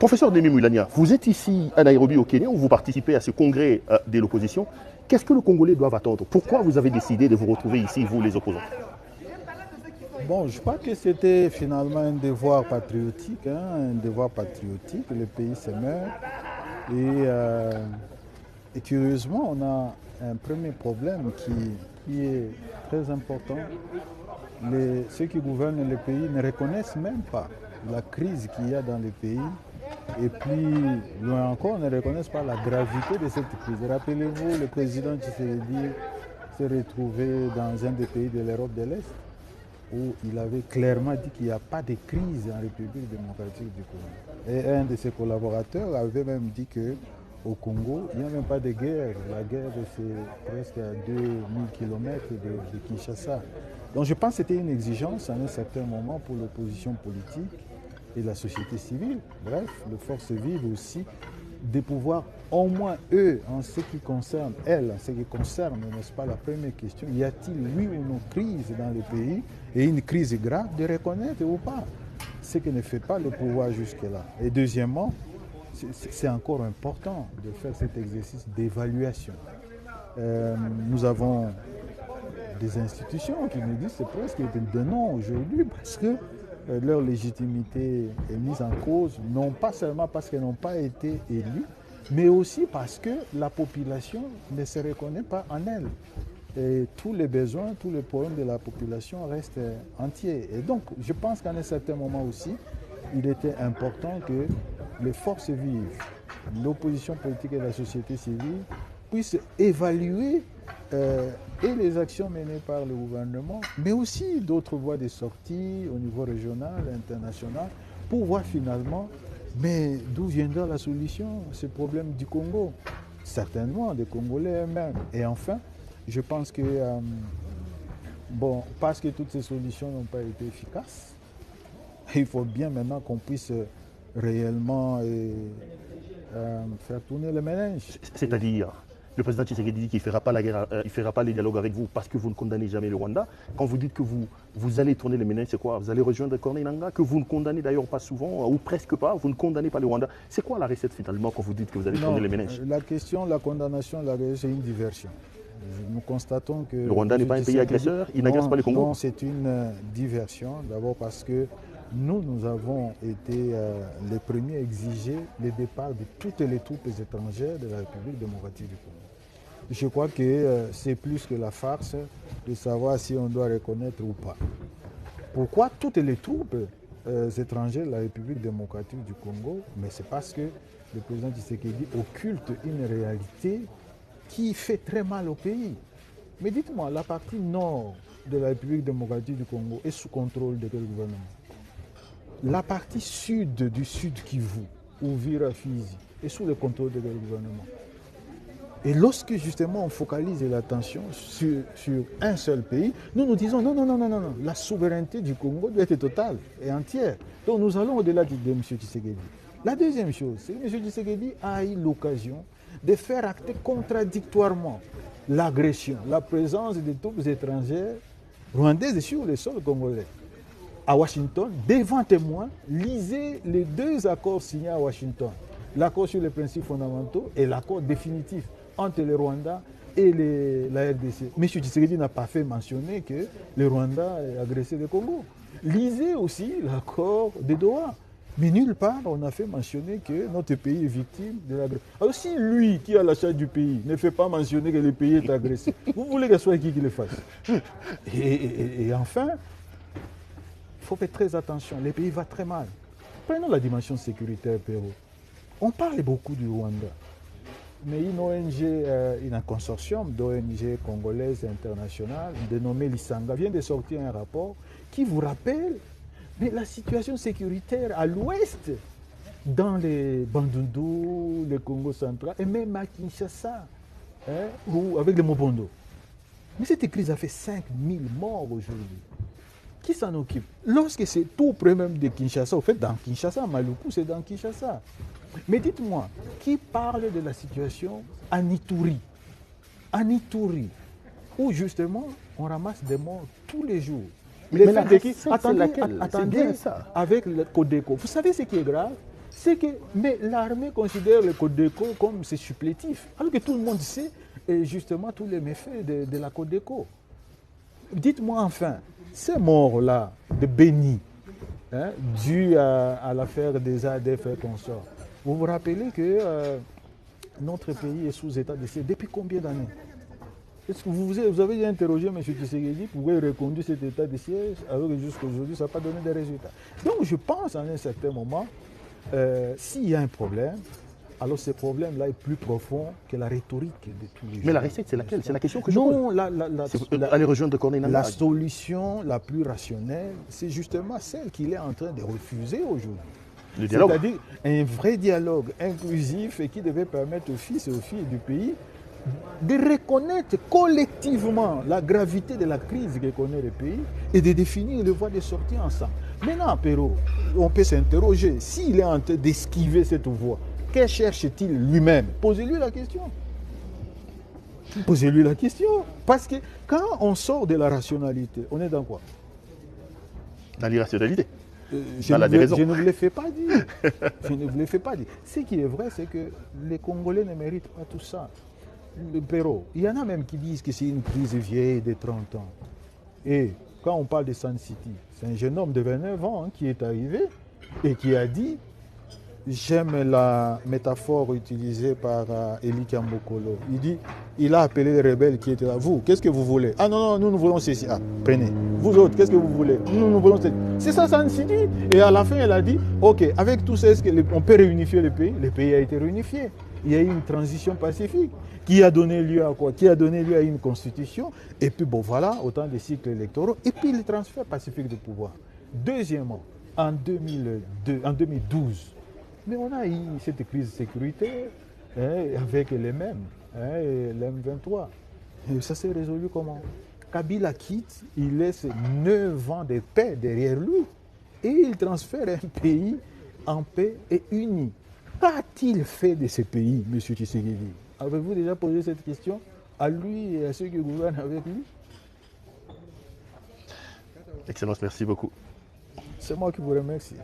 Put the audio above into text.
Professeur Demi Moulania, vous êtes ici à Nairobi au Kenya où vous participez à ce congrès de l'opposition. Qu'est-ce que les Congolais doivent attendre? Pourquoi vous avez décidé de vous retrouver ici, vous les opposants? Bon, je crois que c'était finalement un devoir patriotique, un devoir patriotique. Le pays se meurt et curieusement, on a un premier problème qui est très important. Ceux qui gouvernent le pays ne reconnaissent même pas la crise qu'il y a dans le pays. Et puis, loin encore, ne reconnaissent pas la gravité de cette crise. Rappelez-vous, le président Tshisekedi s'est retrouvé dans un des pays de l'Europe de l'Est où il avait clairement dit qu'il n'y a pas de crise en République démocratique du Congo. Et un de ses collaborateurs avait même dit qu'au Congo, il n'y a même pas de guerre. La guerre, c'est presque à 2000 km de Kinshasa. Donc je pense que c'était une exigence à un certain moment pour l'opposition politique et la société civile, bref, les forces vives aussi, de pouvoir au moins eux, en ce qui concerne, elles, en ce qui concerne, n'est-ce pas, la première question, y a-t-il oui ou non crise dans le pays, et une crise grave, de reconnaître ou pas, ce que ne fait pas le pouvoir jusque-là. Et deuxièmement, c'est encore important de faire cet exercice d'évaluation. Nous avons des institutions qui nous disent que c'est presque des noms aujourd'hui parce que leur légitimité est mise en cause, non pas seulement parce qu'elles n'ont pas été élues, mais aussi parce que la population ne se reconnaît pas en elles. Et tous les besoins, tous les problèmes de la population restent entiers. Et donc, je pense qu'à un certain moment aussi, il était important que les forces vives, l'opposition politique et la société civile puissent évaluer et les actions menées par le gouvernement, mais aussi d'autres voies de sortie au niveau régional, international, pour voir finalement, mais d'où viendra la solution à ce problème du Congo? Certainement des Congolais eux-mêmes. Et enfin, je pense que, bon, parce que toutes ces solutions n'ont pas été efficaces, il faut bien maintenant qu'on puisse réellement faire tourner le ménage. C'est-à-dire, le président Tshisekedi dit qu'il ne fera pas la guerre, il fera pas les dialogues avec vous parce que vous ne condamnez jamais le Rwanda. Quand vous dites que vous allez tourner le ménage, c'est quoi? Vous allez rejoindre Corneille Nangaa, que vous ne condamnez d'ailleurs pas souvent, ou presque pas, vous ne condamnez pas le Rwanda. C'est quoi la recette finalement quand vous dites que vous allez tourner le ménage? La question, la condamnation, c'est une diversion. Nous constatons que... Le Rwanda n'est pas un pays agresseur, il n'agresse pas le Congo? Non, c'est une diversion, d'abord parce que nous avons été les premiers à exiger le départ de toutes les troupes étrangères de la République démocratique du Congo. Je crois que c'est plus que la farce de savoir si on doit reconnaître ou pas. Pourquoi toutes les troupes étrangères de la République démocratique du Congo? Mais c'est parce que le président Tshisekedi occulte une réalité qui fait très mal au pays. Mais dites-moi, la partie nord de la République démocratique du Congo est sous contrôle de quel gouvernement? La partie sud du Sud Kivu, Uvira, Fizi, est sous le contrôle de quel gouvernement? Et lorsque justement on focalise l'attention sur un seul pays, nous disons non, la souveraineté du Congo doit être totale et entière. Donc nous allons au-delà de M. Tshisekedi. La deuxième chose, c'est que M. Tshisekedi a eu l'occasion de faire acter contradictoirement l'agression, la présence des troupes étrangères rwandaises sur le sol congolais. À Washington, devant témoins, lisez les deux accords signés à Washington. L'accord sur les principes fondamentaux et l'accord définitif entre le Rwanda et la RDC. M. Tshisekedi n'a pas fait mentionner que le Rwanda a agressé le Congo. Lisez aussi l'accord de Doha. Mais nulle part, on a fait mentionner que notre pays est victime de l'agression. Alors si lui, qui a la charge du pays, ne fait pas mentionner que le pays est agressé, vous voulez que ce soit qui le fasse? Et enfin, il faut faire très attention. Le pays va très mal. Prenons la dimension sécuritaire, Pérou. On parle beaucoup du Rwanda. Mais une ONG, un consortium d'ONG congolaises et internationales, dénommé l'Isanga, vient de sortir un rapport qui vous rappelle la situation sécuritaire à l'ouest, dans les Bandundu, le Congo central, et même à Kinshasa, ou avec les Mobondo. Mais cette crise a fait 5000 morts aujourd'hui. Qui s'en occupe? Lorsque c'est tout près même de Kinshasa, au fait, dans Kinshasa, Maluku, c'est dans Kinshasa. Mais dites-moi, qui parle de la situation à Ituri? À Ituri, où justement, on ramasse des morts tous les jours. Mais la recette, c'est laquelle? Attendez, avec le Codeco. Vous savez ce qui est grave? C'est que, mais l'armée considère le Codeco comme c'est supplétif, alors que tout le monde sait justement tous les méfaits de la Codeco. Dites-moi enfin, ces morts-là de Béni, hein, dues à l'affaire des ADF et consorts, vous vous rappelez que notre pays est sous état de siège depuis combien d'années? Est-ce que vous avez déjà interrogé M. Tshisekedi pourquoi il reconduit cet état de siège alors que jusqu'à aujourd'hui ça n'a pas donné de résultats? Donc je pense à un certain moment, s'il y a un problème, alors ce problème-là est plus profond que la rhétorique de tous les jours. Mais la recette, c'est laquelle? C'est la question que je pose. Non, aller rejoindre Corneille Nangaa. La solution la plus rationnelle, c'est justement celle qu'il est en train de refuser aujourd'hui. Le dialogue. C'est-à-dire un vrai dialogue inclusif et qui devait permettre aux fils et aux filles du pays de reconnaître collectivement la gravité de la crise que connaît le pays et de définir les voies de sortie ensemble. Maintenant, Perrault, on peut s'interroger, s'il est en train d'esquiver cette voie, que cherche-t-il lui-même? Posez-lui la question. Posez-lui la question. Parce que quand on sort de la rationalité, on est dans quoi? Dans l'irrationalité. Je ne vous le fais pas dire. Je ne vous le fais pas dire. Ce qui est vrai, c'est que les Congolais ne méritent pas tout ça. Le Perrault, il y en a même qui disent que c'est une crise vieille de 30 ans. Et quand on parle de Sun City, c'est un jeune homme de 29 ans qui est arrivé et qui a dit, j'aime la métaphore utilisée par Eli Kambokolo. Il dit, il a appelé les rebelles qui étaient là. Vous, qu'est-ce que vous voulez? Ah non, non, nous voulons ceci. Ah, prenez. Vous autres, qu'est-ce que vous voulez? Nous voulons ceci. C'est ça, Sun City. Et à la fin, elle a dit, ok, avec tout ça, est-ce qu'on peut réunifier le pays? Le pays a été réunifié. Il y a eu une transition pacifique qui a donné lieu à quoi? Qui a donné lieu à une constitution. Et puis, bon, voilà, autant de cycles électoraux. Et puis, le transfert pacifique de pouvoir. Deuxièmement, en 2012, mais on a eu cette crise sécuritaire avec les mêmes, l'M23. Et ça s'est résolu comment? Kabila quitte, il laisse 9 ans de paix derrière lui et il transfère un pays en paix et uni. Qu'a-t-il fait de ce pays, M. Tshisekedi? Avez-vous déjà posé cette question à lui et à ceux qui gouvernent avec lui? Excellence, merci beaucoup. C'est moi qui vous remercie.